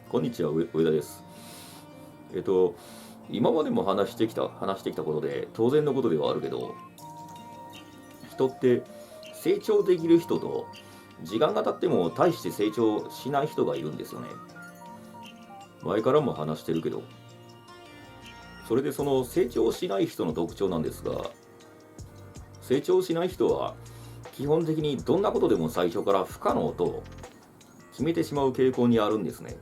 こんにちは、上田です。えっと、今までも話してきたことで、当然のことではあるけど、人って成長できる人と、時間が経っても大して成長しない人がいるんですよね。前からも話してるけど、それでその成長しない人の特徴なんですが、成長しない人は、基本的にどんなことでも最初から不可能と決めてしまう傾向にあるんですね。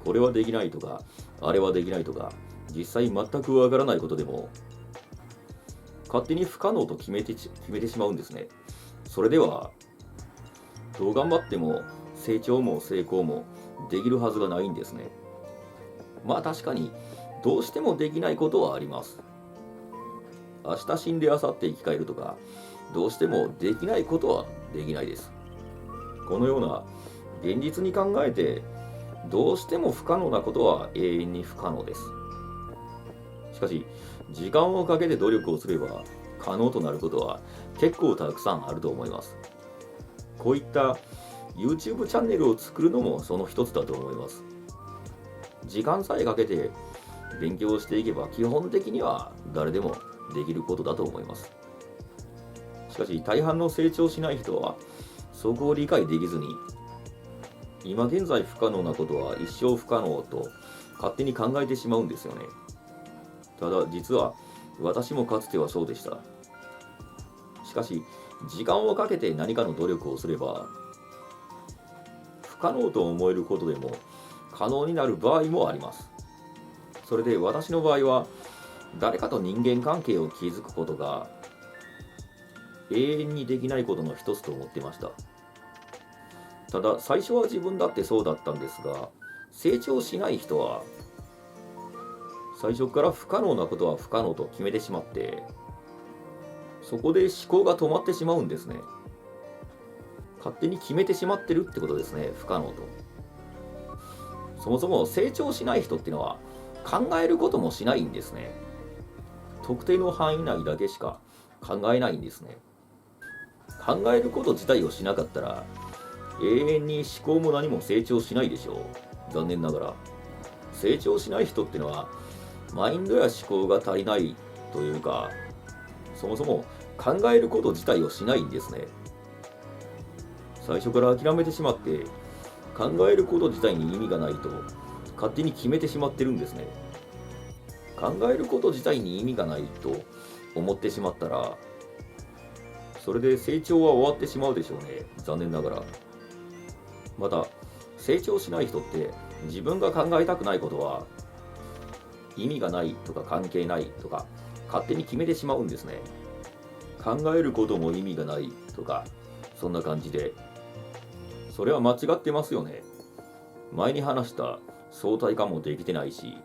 これはできないとか、あれはできないとか、実際全くわからないことでも、勝手に不可能と決めてしまうんですね。それでは、どう頑張っても成長も成功もできるはずがないんですね。まあ確かに、どうしてもできないことはあります。明日死んで明後日生き返るとか、どうしてもできないことはできないです。このような現実に考えて、どうしても不可能なことは永遠に不可能です。しかし、時間をかけて努力をすれば可能となることは結構たくさんあると思います。こういった YouTube チャンネルを作るのもその一つだと思います。時間さえかけて勉強していけば基本的には誰でもできることだと思います。しかし大半の成長しない人はそこを理解できずに、今現在不可能なことは一生不可能と勝手に考えてしまうんですよね。ただ実は私もかつてはそうでした。しかし時間をかけて何かの努力をすれば、不可能と思えることでも可能になる場合もあります。それで私の場合は、誰かと人間関係を築くことが永遠にできないことの一つと思っていました。ただ最初は自分だってそうだったんですが、成長しない人は最初から不可能なことは不可能と決めてしまって、そこで思考が止まってしまうんですね。勝手に決めてしまってるってことですね、不可能と。そもそも成長しない人っていうのは考えることもしないんですね。特定の範囲内だけしか考えないんですね。考えること自体をしなかったら永遠に思考も何も成長しないでしょう。残念ながら。成長しない人っていうのはマインドや思考が足りないというか、そもそも考えること自体をしないんですね。最初から諦めてしまって考えること自体に意味がないと勝手に決めてしまってるんですね。考えること自体に意味がないと思ってしまったら、それで成長は終わってしまうでしょうね。残念ながら。また成長しない人って自分が考えたくないことは意味がないとか関係ないとか勝手に決めてしまうんですね。考えることも意味がないとか、そんな感じで。それは間違ってますよね。前に話した相対化もできてないし、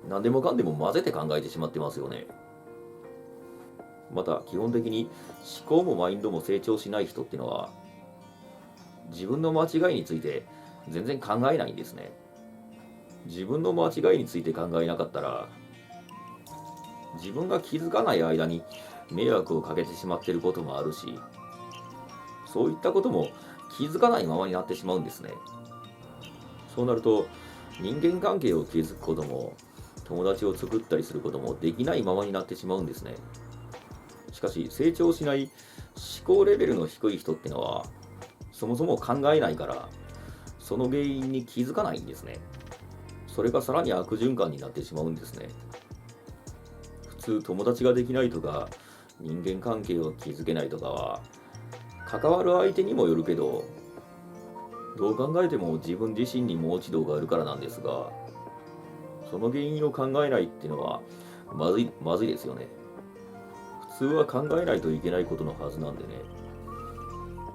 何でもかんでも混ぜて考えてしまってますよね。また基本的に思考もマインドも成長しない人っていうのは、自分の間違いについて全然考えないんですね。自分の間違いについて考えなかったら、自分が気づかない間に迷惑をかけてしまっていることもあるし、そういったことも気づかないままになってしまうんですね。そうなると、人間関係を築くことも、友達を作ったりすることもできないままになってしまうんですね。しかし、成長しない思考レベルの低い人ってのは、そもそも考えないから、その原因に気づかないんですね。それがさらに悪循環になってしまうんですね。普通、友達ができないとか、人間関係を築けないとかは、関わる相手にもよるけど、どう考えても自分自身に盲知道があるからなんですが、その原因を考えないっていうのはまずいですよね。普通は考えないといけないことのはずなんでね。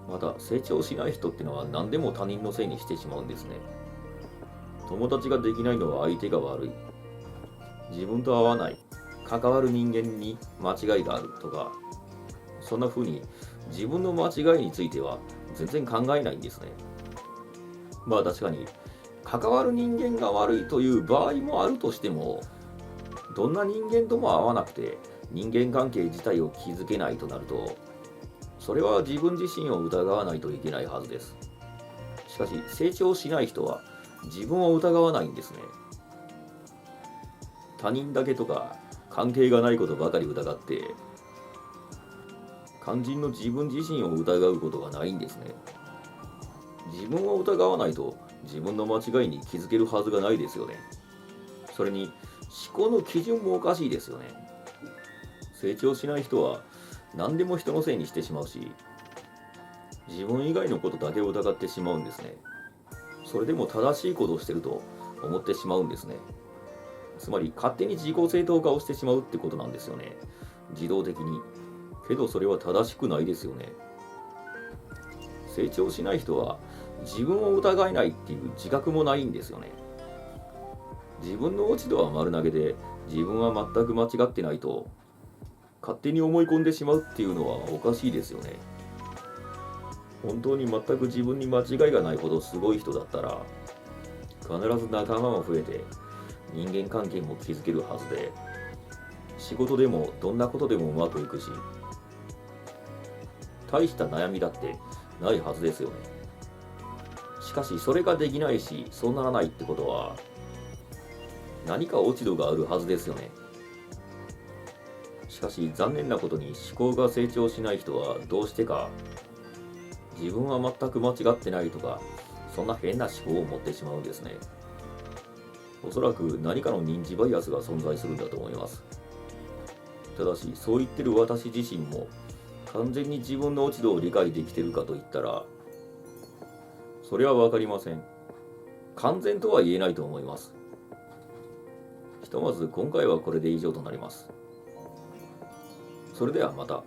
また成長しない人っていうのは何でも他人のせいにしてしまうんですね。友達ができないのは相手が悪い。自分と合わない。関わる人間に間違いがあるとか、そんな風に自分の間違いについては全然考えないんですね。まあ確かに関わる人間が悪いという場合もあるとしても、どんな人間とも合わなくて人間関係自体を築けないとなると、それは自分自身を疑わないといけないはずです。しかし成長しない人は自分を疑わないんですね。他人だけとか関係がないことばかり疑って、肝心の自分自身を疑うことがないんですね。自分を疑わないと自分の間違いに気づけるはずがないですよね。それに思考の基準もおかしいですよね。成長しない人は何でも人のせいにしてしまうし、自分以外のことだけを疑ってしまうんですね。それでも正しいことをしてると思ってしまうんですね。つまり勝手に自己正当化をしてしまうってことなんですよね。自動的に。けどそれは正しくないですよね。成長しない人は自分を疑えないっていう自覚もないんですよね。自分の落ち度は丸投げで自分は全く間違ってないと勝手に思い込んでしまうっていうのはおかしいですよね。本当に全く自分に間違いがないほどすごい人だったら必ず仲間も増えて人間関係も築けるはずで、仕事でもどんなことでもうまくいくし、大した悩みだってないはずですよね。しかしそれができないし、そうならないってことは何か落ち度があるはずですよね。しかし残念なことに思考が成長しない人はどうしてか自分は全く間違ってないとか、そんな変な思考を持ってしまうんですね。おそらく何かの認知バイアスが存在するんだと思います。ただしそう言ってる私自身も完全に自分の落ち度を理解できてるかと言ったら、それは分かりません。完全とは言えないと思います。ひとまず今回はこれで以上となります。それではまた。